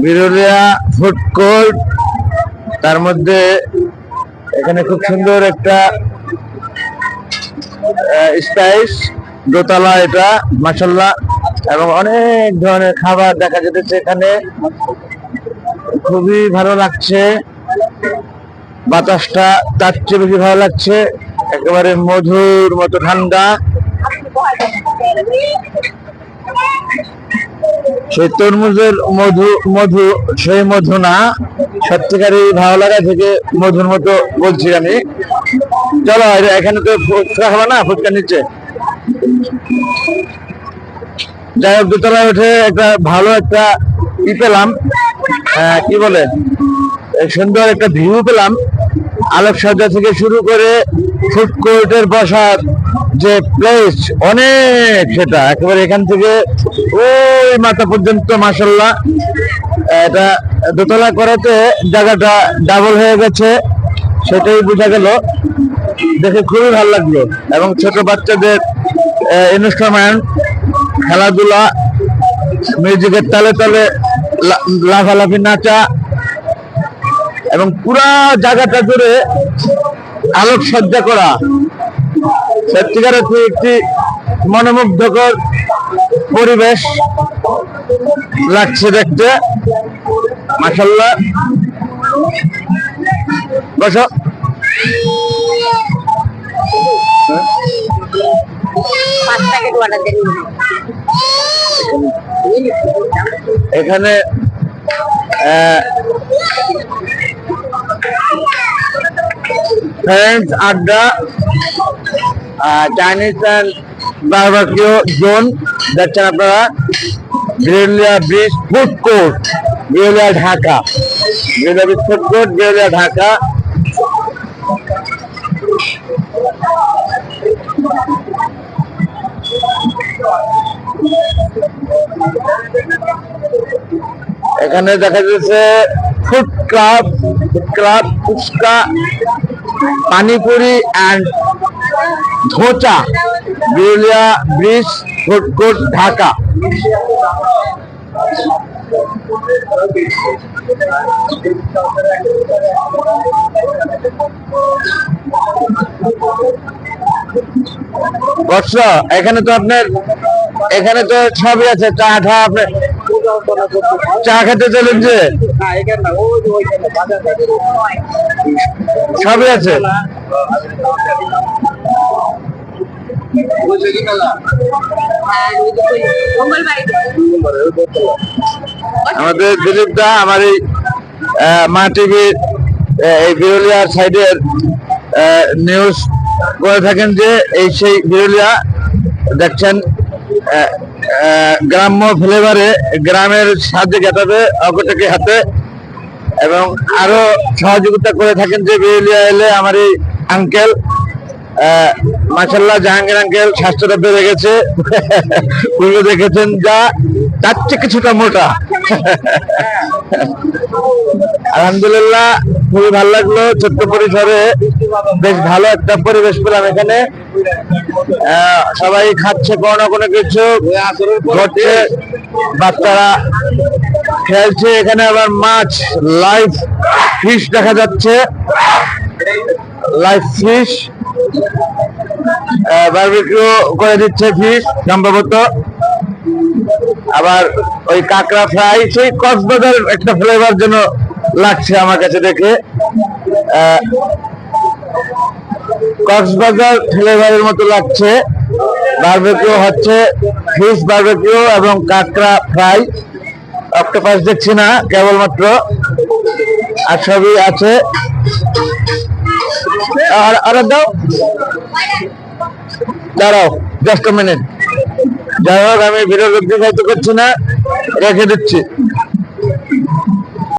Birulia food court, তার মধ্যে এখানে খুব সুন্দর একটা স্পাইস দোতলা, এটা মাশাআল্লাহ, এবং অনেক ধরনের খাবার দেখা যেতেছে এখানে। খুবই ভালো লাগছে, বাতাসটা তার চেয়ে বেশি ভালো লাগছে, একেবারে মধুর মতো ঠান্ডা। সেই তরমুজের মধু মধু সেই মধু না, সত্যিকারই ভালো লাগা থেকে মধুর মতো বলছি আমি। চলো, এখানে তো ফুচকা খাবো না, ফুচকা নিচ্ছে। যাই হোক, দোতলায় উঠে একটা ভালো একটা পেলাম, কি বলে, সুন্দর একটা ভিউ পেলাম। আলোকসজ্জা থেকে শুরু করে ফুড কোর্টের বসার যে প্লেস অনেক, সেটা একেবারে এখান থেকে ওই মাথা পর্যন্ত মাশাআল্লাহ। এটা দোতলা করাতে জায়গাটা ডাবল হয়ে গেছে, সেটাই বোঝা গেল। দেখে খুবই ভালো লাগলো। এবং ছোট বাচ্চাদের ইনস্ট্রুমেন্ট, খেলাধুলা, মিউজিকের তালে তালে লাফালাফি, নাচা, এবং পুরা জায়গাটা জুড়ে আলোকসজ্জা করা, সত্যিকার একটি মনোমুগ্ধকর পরিবেশ লাগছে দেখতে, মাশাআল্লাহ। বসো। এখানে ফ্রেন্ডস আড্ডা, চাইনিজ অ্যান্ড বারবিকিউ জোন দেখছেন আপনারা। Birulia bridge food court, Birulia, Dhaka. Birulia bridge food court, Birulia, Dhaka. এখানে দেখা যাচ্ছে food club, phuchka, panipuri and ধোচা, Birulia bridge food court, Dhaka. বর্ষ, এখানে তো আপনার, এখানে তো সবই আছে, চা ঠা, আপনার চা খেতে চলেন যে সবই আছে। আমাদের দিলীপ দা, আমার এই মা টিভির এই বিরুলিয়ার সাইডের নিউজ করে থাকেন, যে এই সেই বিরুলিয়া দেখছেন, গ্রাম্য ফ্লেভারে, গ্রামের সাহায্যে গেটাবে অকটকে হাতে, এবং আরো সহযোগিতা করে থাকেন যে বিরুলিয়া এলে আমার এই আঙ্কেল, মাশাআল্লাহ, জাহাঙ্গীর আঙ্কেল স্বাস্থ্যটা বেড়ে গেছে, পূর্বে দেখেছেন যা, তার চেয়ে কিছুটা মোটা। আলহামদুলিল্লাহ, খুবই ভালো লাগলো। ছোট্ট পরিসরে বেশ ভালো একটা পরিবেশ পেলাম এখানে। সবাই খাচ্ছে কোনো না কোনো কিছু, ঘটছে, বাচ্চারা খেলছে। এখানে আবার মাছ, লাইভ ফিশ দেখা যাচ্ছে, লাইভ ফিশ, বারবিকিউ করে দিচ্ছে ফিশ সম্ভবত। আবার ওই কাঁকড়া ফ্রাই, সেই কক্সবাজার একটা ফ্লেভার যেন লাগছে আমার কাছে দেখে, কক্সবাজার ফ্লেভারের মতো লাগছে। বারবিকিউ হচ্ছে, ফিশ বারবিকিউ এবং কাঁকড়া ফ্রাই। অক্টোপাস দেখছি না, কেবলমাত্র, আর সবই আছে। আর দাও, দাঁড়াও জাস্ট মিনিট। যাই হোক, আমি ভিডিও দীর্ঘায়িত করছি না, রেখে দিচ্ছি।